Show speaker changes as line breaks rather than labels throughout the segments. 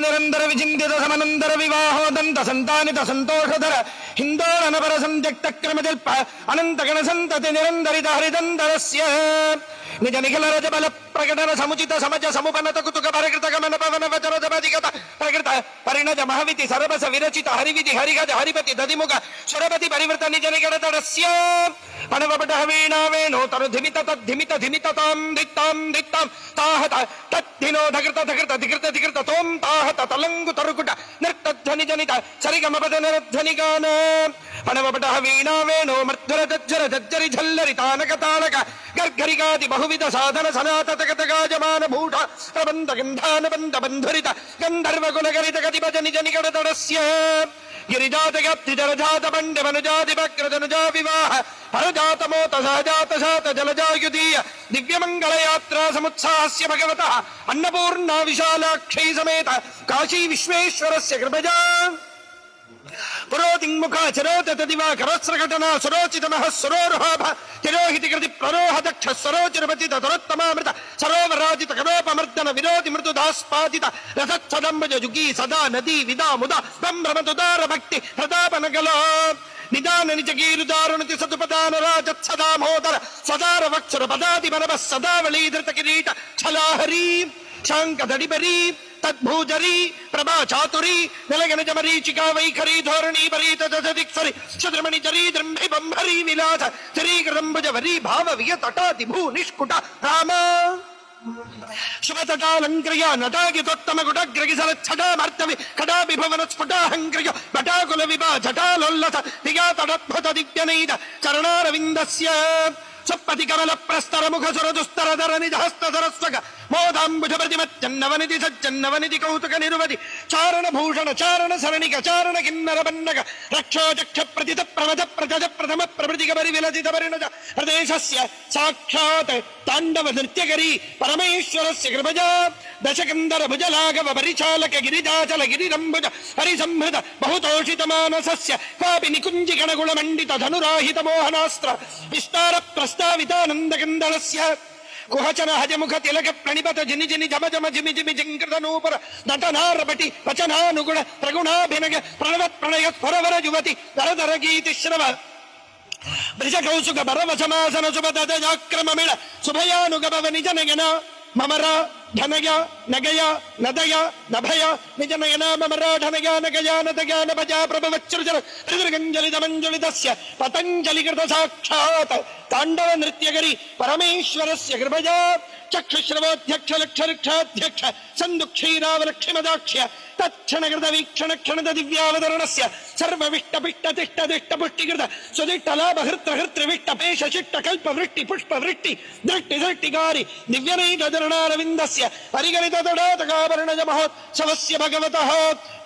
ನಿರಂತರ ವಿಚಿಂತಿತ ಸಮನಂತರ ವಿವಾಹೋದಂತ ಸಂತಾನಿತ ಸಂತೋಷಧರ ಹಿಂದೋಳನಪರ ಸಂತ್ಯಕ್ತ ಕ್ರಮಜಲ್ಪ ಅನಂತ ಗಣ ಸಂತತಿ ನಿರಂತರಿತ ಹರಿದಂತರಸ್ಯ ನಿಜ ನಿಖಿಲ ರಜ ಬಲ ಪ್ರಕಟನ ಸಮುಚಿತ ಸಮಜ ಸಮುಪನತ ಕುತುಕ ಪರಿಕೃತ ಗಮನ ಪವನ ವಚನ ಜಪದಿಗತ ಪ್ರಕೃತ ಪರಿಣಜ ಮಹವಿತಿ ಸರಬಸ ವಿರಚಿತ ಹರಿವಿಧಿ ಹರಿಗಜ ಹರಿಪತಿ ದಧಿಮುಖ ಸ್ವರಪತಿ ಪರಿವೃತ ನಿಜ ನಿಗಡ ತಡಸ್ಯ ಪಣವಪಟ ವೀಣಾ ವೇಣೋ ತರು ಧಿಮಿತ ತದ್ಧಿಮಿತ ಧಿಮಿತ ತಾಂ ದಿತ್ತಾಂ ದಿತ್ತಾಂ ತಾಹತ ತದ್ಧಿನೋ ಧಕೃತ ಧಕೃತ ಧಿಕೃತ ಧಿಕೃತ ತೋಂ ತಾಹತ ತಲಂಗು ತರುಕುಟ ನೃತ್ತಧ್ವನಿ ಜನಿತ ಸರಿಗಮ ಪದ ನರಧ್ವನಿ ಗಾನ ಪಣವಪಟ ವೀಣಾ ವೇಣೋ ಮರ್ಧುರ ಜಜ್ಜರ ಜಜ್ಜರಿ ಝಲ್ಲರಿ ತಾನಕ ತಾಳಕ ಗರ್ಗರಿಗಾದಿ ಬಹುವಿಧ ಸಾಧನ ಸನಾತ ತಗತ ಗಾಜಮಾನ ಭೂಷ ಪ್ರಬಂಧ ಗಂಧಾನ ಬಂಧ ಬಂಧುರಿತ ಗಂಧರ್ವ ಕುಲಗರಿತ ಗತಿಭಜ ನಿಜ ನಿಗಡ ತಡಸ್ಯ ಗಿರಿಜಾತ ಗಪ್ತಿ ಜಲಜಾತ ಬಂಡೆ ಮನುಜಾತಿ ಭಕ್ರಜನುಜಾ ವಿವಾಹ ಪರಜಾತ ಮೋತ ಸಹಜಾತ ಶಾತ ಜಲಜಾಯುಧೀಯ ದಿವ್ಯಮಂಗಳ ಯಾತ್ರಾ ಸಮುತ್ಸಾಹಸ್ಯ ಭಗವತಃ ಅನ್ನಪೂರ್ಣಾ ವಿಶಾಲಾಕ್ಷೈ ಸಮೇತ ಕಾಶೀ ವಿಶ್ವೇಶ್ವರಸ್ಯ ಕೃಪಜಾ ಪುರೋತಿಂಗುಖ ಚರೋತ ದಿವಾ ಕರಸ್ರಘಟನಾ ಸುರೋಚಿತಮಃ ಸುರೋರುಹಾಭ ತಿರೋಹಿತಿ ಕೃತಿ ಪ್ರರೋಹ ದಕ್ಷ ಸರೋಚಿರಪತಿತ ತರೋತ್ತಮಾಮೃತ ಸರೋವರಾಜಿತ ಕರೋಪಮರ್ದನ ವಿರೋಧಿ ಮೃದುದಾಸ್ಪಾದಿತ ರಥಚ್ಛದಂಬಜ ಜುಗೀ ಸದಾ ನದಿ ವಿದಾ ಮುದ ಸಂಭ್ರಮದುದಾರ ಭಕ್ತಿ ಪ್ರತಾಪನಗಲ ನಿದಾನ ನಿಜಗೀರು ದಾರುಣತಿ ಸದುಪದಾನ ರಾಜತ್ ಸದಾ ಮೋದರ ಸದಾರ ವಕ್ಷರ ಪದಾದಿ ಮನವ ಸದಾವಳಿ ಧೃತ ಕಿರೀಟ ಛಲಾಹರಿ ಶಾಂಕ ದಡಿಬರಿ ತದ್ಭೂಜರಿ ಪ್ರಭಾ ಚಾತುರಿ ನೆಲಗನಜ ಮರೀಚಿಕಾ ವೈಖರಿ ಧೋರಣಿ ಪರೀತ ದಿಕ್ಸರಿ ಶದ್ರಮಣಿ ಜರಿ ದ್ರಂಭಿ ಬಂಭರಿ ವಿಲಾಸ ಚರೀಕರಂಬುಜ ವರಿ ಭಾವ ವಿಯ ತಟಾತಿ ಭೂ ನಿಷ್ಕುಟ ರಾಮ ಶುಭತಟಾಲಂಕ್ರಿಯ ನಟಾಗಿ ತೊತ್ತಮ ಗುಡಗ್ರಗಿಸಲ ಛಟಾಮರ್ಥವಿ ಕಡಾಭಿ ಭವನ ಸ್ಫುಟಾಹಂಕ್ರಿಯ ಭಟಾಕುಲ ವಿಭಾ ಜಟಾಲೋಲ್ಲಸ ದಿಗಾತಡದ್ಭುತ ದಿವ್ಯನೈದ ಚರಣಾರವಿಂದಸ್ಯ ಸಪ್ಪತಿ ಕಮಲ ಪ್ರಸ್ತರ ಮುಖ ಸುರ ದುಸ್ತರ ಧರ ನಿಜ ಹಸ್ತ ಸರಸ್ವಗ ಮೋದಾಂಬುಜ ಪ್ರತಿಮಚ್ಚನ್ನವನಿಧಿ ಸಜ್ಜನ್ನವನಿಧಿ ಕೌತುಕ ನಿರುವಧಿ ಚಾರಣ ಭೂಷಣ ಚಾರಣ ಸರಣಿಕ ಚಾರಣ ಕಿನ್ನರ ಬನ್ನಗ ರಕ್ಷೋ ಚಕ್ಷ ಪ್ರತಿತ ಪ್ರಮಜ ಪ್ರಜಜ ಪ್ರಥಮ ಪ್ರಭೃತಿಗ ಬರಿ ವಿಲಸಿತ ಪರಿಣಜ ಪ್ರದೇಶಸ್ಯ ಸಾಕ್ಷಾತ್ ತಾಂಡವ ನೃತ್ಯಗರಿ ಪರಮೇಶ್ವರಸ್ಯ ಕೃಪಜ ದಶಕಂದರ ಭುಜಲಾಘವ ಪರಿಚಾಲಕ ಗಿರಿಜಾಚಲ ಗಿರಿರಂಬುಜ ಹರಿಸಂಹೃತ ಬಹುತೋಷಿತ ಮಾನಸಸ್ಯ ಕಾಪಿ ನಿಕುಂಜಿ ಗಣಗುಳ ಮಂಡಿತ ಧನುರಾಹಿತ ಮೋಹನಾಸ್ತ್ರ ವಿಸ್ತಾರ ಪ್ರಸ್ತಾವಿತಾನಂದಗಂಧಳಸ್ಯ ಕುಹಚನ ಹಜಮುಖ ತಿಲಕ ಪ್ರಣಿಪತ ಜಿನಿ ಜಿನಿ ಜಮ ಜಮ ಜಿಮಿ ಜಿಮಿ ಜಿಂಕೃತ ನೂಪರ ನಟನಾರಪಟಿ ವಚನಾನುಗುಣ ಪ್ರಗುಣಾಭಿನಗ ಪ್ರಣವತ್ ಪ್ರಣಯ ಸ್ವರವರ ಯುವತಿ ದರದರ ಗೀತಿ ಶ್ರವ ಬ್ರಿಜ ಕೌಸುಕ ಬರವಸಮಾಸನ ಸುಭದಾಕ್ರಮ ಮೇಳ ಸುಭಯಾನುಗಭವ ನಿಜ ನಯನ ಮಮರ ಧನಯ ನಗಯ ನದಯ ನಭಯ ನಿಜ ನಯನ ಮಮರ ಧನಯ ನಗಯ ನದಯ ನಭಜ ಪ್ರಭವಚ್ಚೃಜನ ತ್ರಿದೃಗಂಜಲಿತ ಮಂಜುಳಿತಸ್ಯ ಪತಂಜಲಿ ಕೃತ ಸಾಕ್ಷಾತ್ ತಾಂಡವ ನೃತ್ಯಗರಿ ಪರಮೇಶ್ವರಸ್ಯ ಕೃಪಜ ಚಕ್ಷುಶ್ರವೋಧ್ಯಕ್ಷ ಲಕ್ಷರಿಕ್ಷಾಧ್ಯಕ್ಷ ಸಂದು ಕ್ಷೀರಾವಲಕ್ಷಿಮದಾಕ್ಷ್ಯ ತಕ್ಷಣಗೃತ ವೀಕ್ಷಣ ಕ್ಷಣದ ದಿವ್ಯಾವತರಣಸ್ಯ ಸರ್ವವಿಷ್ಟ ಪಿಷ್ಟ ತಿಷ್ಟ ದಿಷ್ಟ ಪುಷ್ಟಿಕೃತ ಸುದಿಟ್ಟ ಲಾಭ ಹೃತ್ರ ಹೃತ್ರಿವಿಷ್ಟ ಪೇಶ ಶಿಷ್ಟ ಕಲ್ಪ ವೃಷ್ಟಿ ಪುಷ್ಪ ವೃಷ್ಟಿ ದೃಷ್ಟಿ ದೃಷ್ಟಿಗಾರಿ ದಿವ್ಯನೈಕ ಚರಣಾರವಿಂದಸ್ಯ ಪರಿಗಣಿತ ತಡಾತಕಾಭರಣಜ ಮಹೋತ್ಸವಸ್ಯ ಭಗವತಃ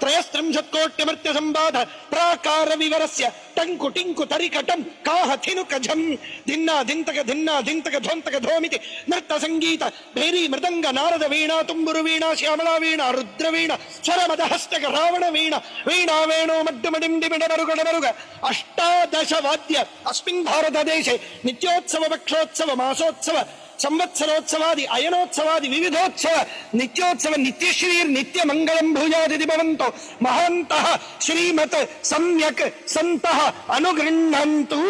ತ್ರಯಸ್ತ್ರಿಂಶತ್ಕೋಟ್ಯಮರ್ತ್ಯ ಸಂಬಾಧ ಪ್ರಾಕಾರ ವಿವರಸ್ಯ ಟಂಕು ಟಿಂಕು ತರಿಕಟಂ ಕಾಹ ಥಿನುಕ ಝಂ ಧಿನ್ನ ಧಿಂತಕ ಧಿನ್ನ ಧಿಂತಕ ಧ್ವಂತಕ ಧೋಮಿತಿ ನೃತ್ತ ಸಂಗೀತ ಭೇರಿ ಮೃದಂಗ ನಾರದ ವೀಣಾ ತುಂಬುರು ವೀಣಾ ಶ್ಯಾಮಳಾ ವೀಣಾ ರುದ್ರ ವೀಣಾ ಸ್ವರಮದ ಹಸ್ತಕ ರಾವಣ ವೀಣಾ ವೀಣಾ ವೇಣು ಮಡ್ಡು ಮಡಿಂಡಿ ಬಿಡಬರುಗಡ ಬರುಗ ಅಷ್ಟಾದಶ ವಾದ್ಯ ಅಸ್ಮಿನ್ ಭಾರತ ದೇಶೆ ನಿತ್ಯೋತ್ಸವ ಪಕ್ಷೋತ್ಸವ ಮಾಸೋತ್ಸವ ಸಂವತ್ಸರೋತ್ಸವಾದಿ ಅಯನೋತ್ಸವಾದಿ ವಿವಿಧೋತ್ಸವ ನಿತ್ಯೋತ್ಸವ ನಿತ್ಯಶ್ರೀರ್ ನಿತ್ಯ ಮಂಗಳಂ ಭೂಯಾದಿ ಭವಂತೋ ಮಹಾಂತಃ ಶ್ರೀಮತ್ ಸಮ್ಯಕ್ ಸಂತಃ ಅನುಗೃಹಂತು.